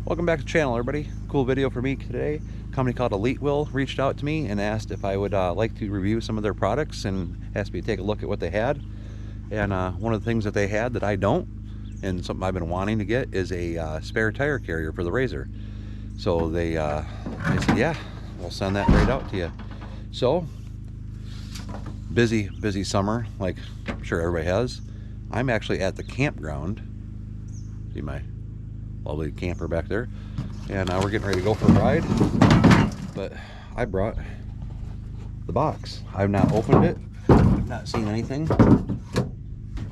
Welcome back to the channel, everybody. Cool video for me today. A company called Elitewill reached out to me and asked if I would like to review some of their products and asked me to take a look at what they had. And one of the things that they had that I don't, and something I've been wanting to get, is a spare tire carrier for the RZR. So they said, yeah, we'll send that right out to you. So busy summer, like I'm sure everybody has. I'm actually at the campground. See my lovely camper back there, and we're getting ready to go for a ride. But I brought the box. I've not opened it, I've not seen anything,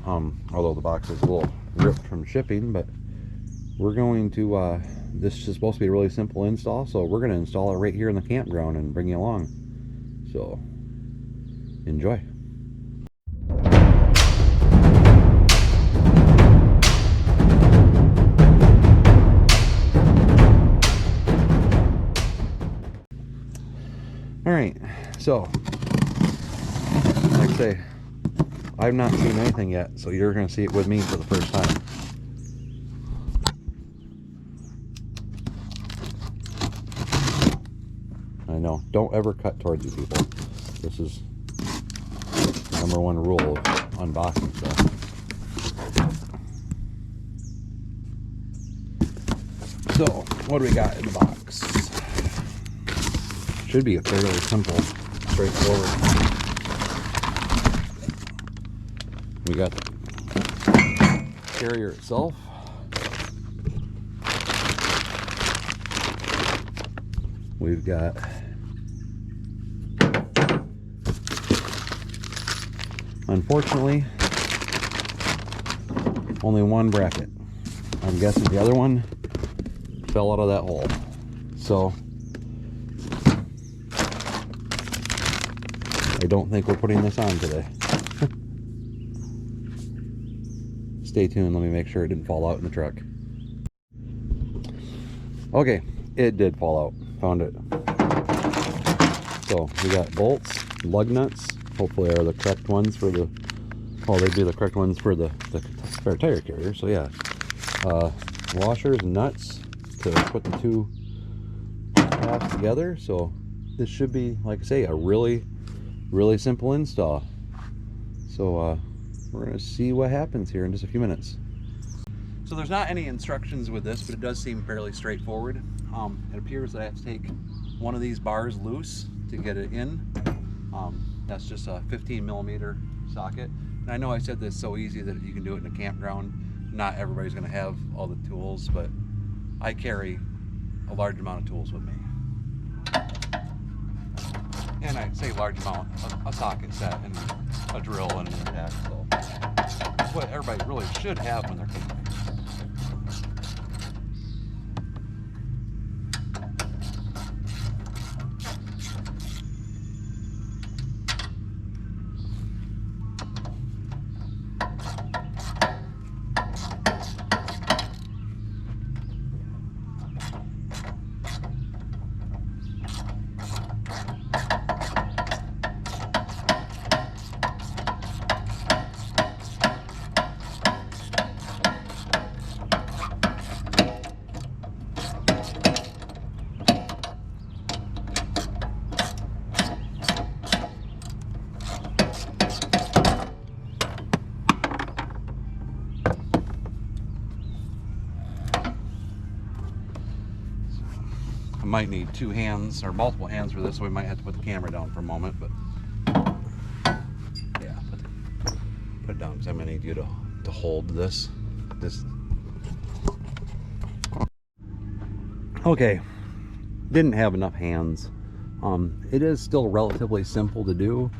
although the box is a little ripped from shipping. But we're going to this is supposed to be a really simple install, so we're going to install it right here in the campground and bring you along. So enjoy. Alright, so like I say, I've not seen anything yet, so you're going to see it with me for the first time. I know, don't ever cut towards you people. This is the #1 rule of unboxing stuff. So, what do we got in the box? Should be a fairly simple, straightforward. We got the carrier itself. We've got unfortunately only one bracket. I'm guessing the other one fell out of that hole. So I don't think we're putting this on today. Stay tuned, let me make sure it didn't fall out in the truck. Okay, it did fall out. Found it. So we got bolts, lug nuts, hopefully are the correct ones for the, well, they'd be the correct ones for the spare tire carrier. So yeah, washers and nuts to put the two halves together. So this should be, like I say, a really simple install. So we're going to see what happens here in just a few minutes. So there's not any instructions with this, but it does seem fairly straightforward. It appears that I have to take one of these bars loose to get it in. That's just a 15mm socket. And I know I said this so easy that you can do it in a campground. Not everybody's going to have all the tools, but I carry a large amount of tools with me. And I say large amount, a socket set and a drill and an impact. So that's what everybody really should have when they're camping. I might need two hands or multiple hands for this, so we might have to put the camera down for a moment, but yeah, put it down because I'm gonna need you to hold this. Okay, didn't have enough hands. It is still relatively simple to do.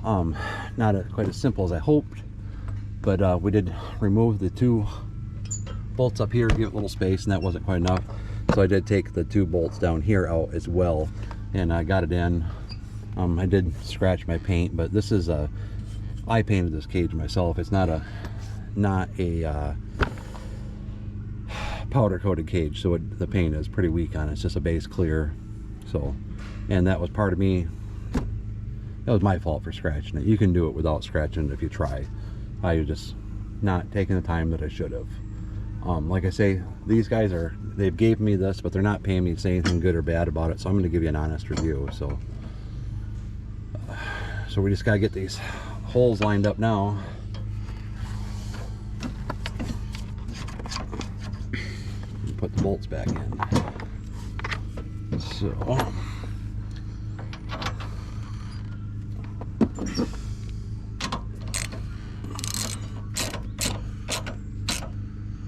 Not quite as simple as I hoped, but we did remove the two bolts up here, give it a little space, and that wasn't quite enough. So I did take the two bolts down here out as well, and I got it in. I did scratch my paint, but this is I painted this cage myself. It's not a powder coated cage, so the paint is pretty weak on it. It's just a base clear. So, and that was part of me. That was my fault for scratching it. You can do it without scratching it if you try. I was just not taking the time that I should have. Like I say, these guys are they've gave me this, but they're not paying me to say anything good or bad about it, so I'm going to give you an honest review. So we just got to get these holes lined up now. Put the bolts back in. So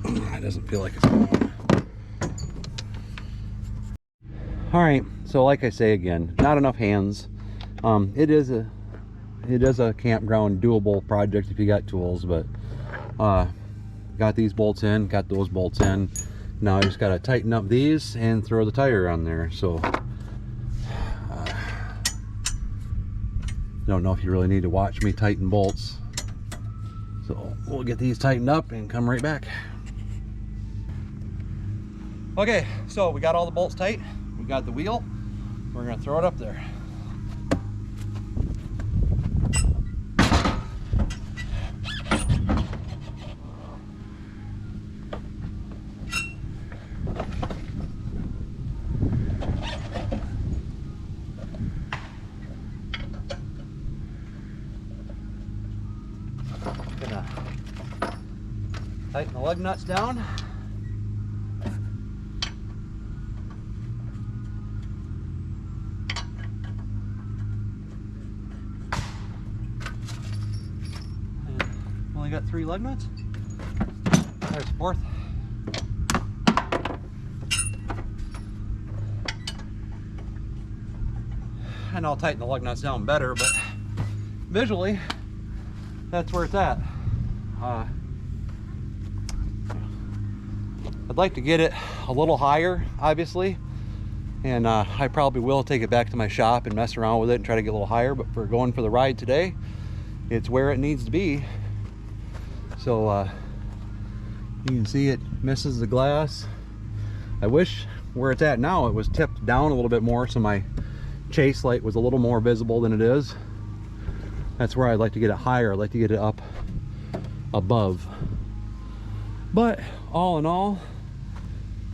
it doesn't feel like it's going. All right, so like I say again, not enough hands. It is a campground doable project if you got tools, but got these bolts in, got those bolts in. Now I just got to tighten up these and throw the tire on there. So don't know if you really need to watch me tighten bolts. So we'll get these tightened up and come right back. Okay, so we got all the bolts tight. We got the wheel. We're gonna throw it up there. Gonna tighten the lug nuts down. Only got 3 lug nuts. There's the 4th. And I'll tighten the lug nuts down better, but visually, that's where it's at. I'd like to get it a little higher, obviously, and I probably will take it back to my shop and mess around with it and try to get a little higher, but for going for the ride today, it's where it needs to be. So you can see it misses the glass. I wish where it's at now it was tipped down a little bit more so my chase light was a little more visible than it is. That's where I'd like to get it higher. I'd like to get it up above. But all in all,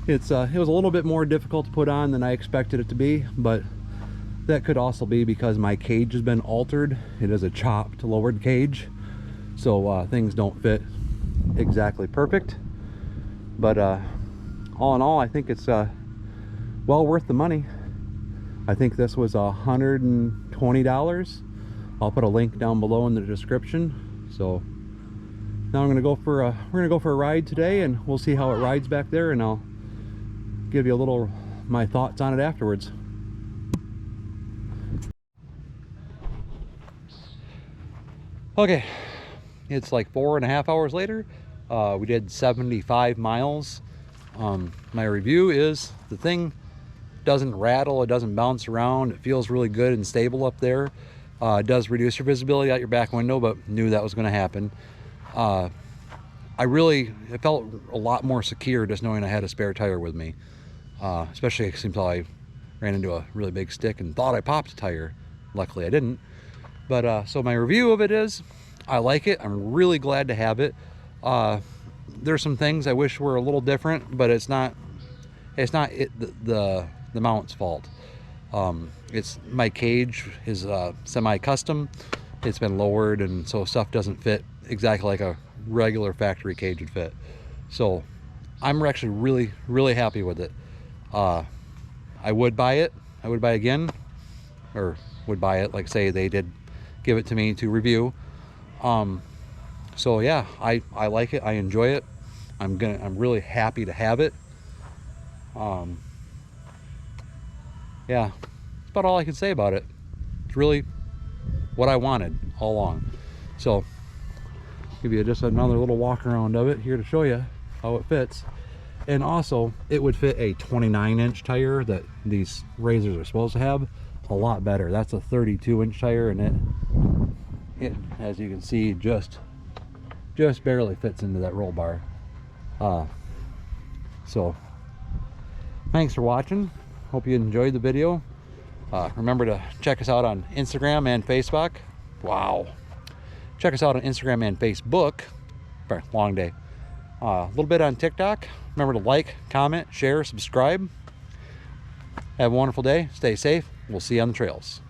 it was a little bit more difficult to put on than I expected it to be, but that could also be because my cage has been altered. It is a chopped lowered cage, so things don't fit exactly perfect. But all in all, I think it's well worth the money. I think this was $120. I'll put a link down below in the description. So now we're gonna go for a ride today, and we'll see how it rides back there, and I'll give you a little my thoughts on it afterwards. Okay, it's like 4.5 hours later. We did 75 miles. My review is the thing doesn't rattle, it doesn't bounce around, it feels really good and stable up there. It does reduce your visibility out your back window, but knew that was going to happen. It felt a lot more secure just knowing I had a spare tire with me, especially until I ran into a really big stick and thought I popped a tire. Luckily I didn't. But so my review of it is, I like it. I'm really glad to have it. There's some things I wish were a little different, but it's not the mount's fault. It's my cage is semi-custom. It's been lowered, and so stuff doesn't fit exactly like a regular factory cage would fit. So I'm actually really, really happy with it. I would buy it. I would buy again, or would buy it, like say they did give it to me to review. So yeah, I like it. I enjoy it. I'm really happy to have it. Yeah, that's about all I can say about it. It's really what I wanted all along. So give you just another little walk around of it here to show you how it fits. And also it would fit a 29-inch tire that these RZRs are supposed to have a lot better. That's a 32-inch tire, and it as you can see just barely fits into that roll bar. So thanks for watching. Hope you enjoyed the video. Remember to check us out on Instagram and Facebook. Wow. Check us out on Instagram and Facebook. Long day. A little bit on TikTok. Remember to like, comment, share, subscribe. Have a wonderful day. Stay safe. We'll see you on the trails.